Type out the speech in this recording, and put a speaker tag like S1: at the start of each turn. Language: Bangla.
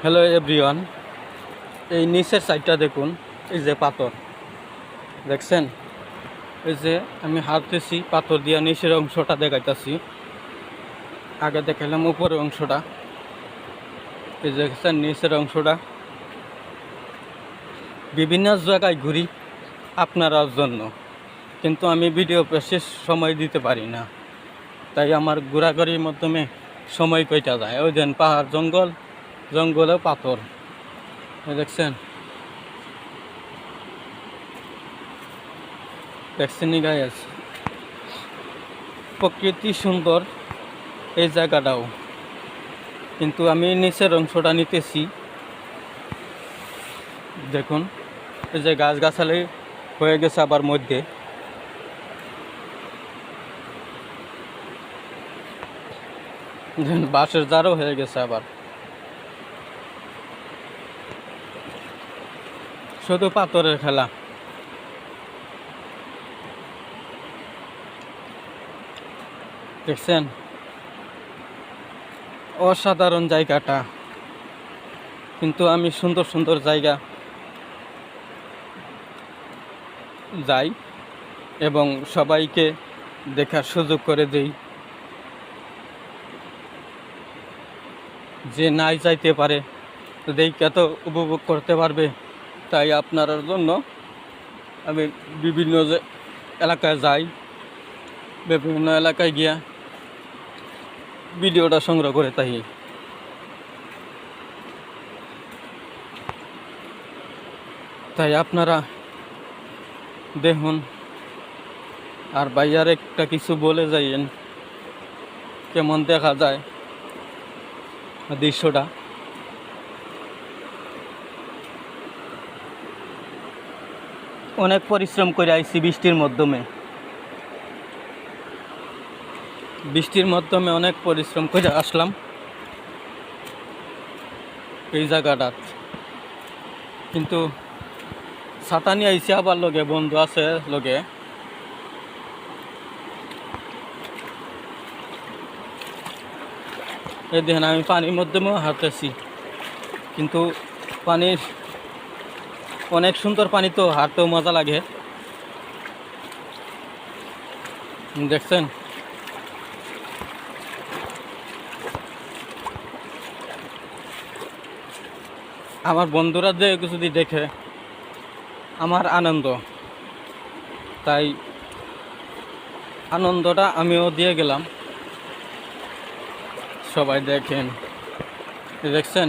S1: হ্যালো এভরিওয়ান, এই নিচের সাইডটা দেখুন। এই যে পাথর দেখছেন, এই যে আমি হাঁটতেছি পাথর দিয়া নিচের অংশটা দেখাইতেছি। আগে দেখাইলাম উপরের অংশটা, এই যে দেখছেন নিচের অংশটা। বিভিন্ন জায়গায় ঘুরি আপনার জন্য, কিন্তু আমি ভিডিও শেষ সময় দিতে পারি না, তাই আমার ঘোরাঘুরির মাধ্যমে সময় কইটা যায়। ওই দেন পাহাড় জঙ্গলে পাথর দেখছেন গাইস, প্রকৃতি সুন্দর এই জায়গাটাও, কিন্তু আমি নিচের অংশটা নিতেছি। দেখুন এই যে গাছগাছালি হয়ে গেছে, আবার মধ্যে বাঁশের জারও হয়ে গেছে, আবার শুধু পাথরের খেলা। দেখছেন অসাধারণ জায়গাটা, কিন্তু আমি সুন্দর সুন্দর জায়গা যাই এবং সবাইকে দেখার সুযোগ করে দেই। যে নাই যাইতে পারে দেখে তো উপভোগ করতে পারবে, তাই আপনার জন্য আমি বিভিন্ন এলাকায় যাই, বিভিন্ন এলাকায় গিয়া ভিডিওটা সংগ্রহ করে তাই আপনারা দেখুন। আর ভাইয়ার একটা কিছু বলে যাইয়েন, কেমন দেখা যায় দৃশ্যটা। অনেক পরিশ্রম করে আইছি বৃষ্টির মাধ্যমে অনেক পরিশ্রম করে আসলাম এই জায়গাটা, কিন্তু ছাতা নিয়ে আইসি, আবার লগে বন্ধু আছে লগে। এই দেখেন আমি পানির মাধ্যমেও হাঁটতেছি, কিন্তু পানির অনেক সুন্দর পানি, তো হাঁটতেও মজা লাগে। দেখছেন আমার বন্ধুরা যে যদি দেখে আমার আনন্দ, তাই আনন্দটা আমিও দিয়ে গেলাম। সবাই দেখেন, দেখছেন।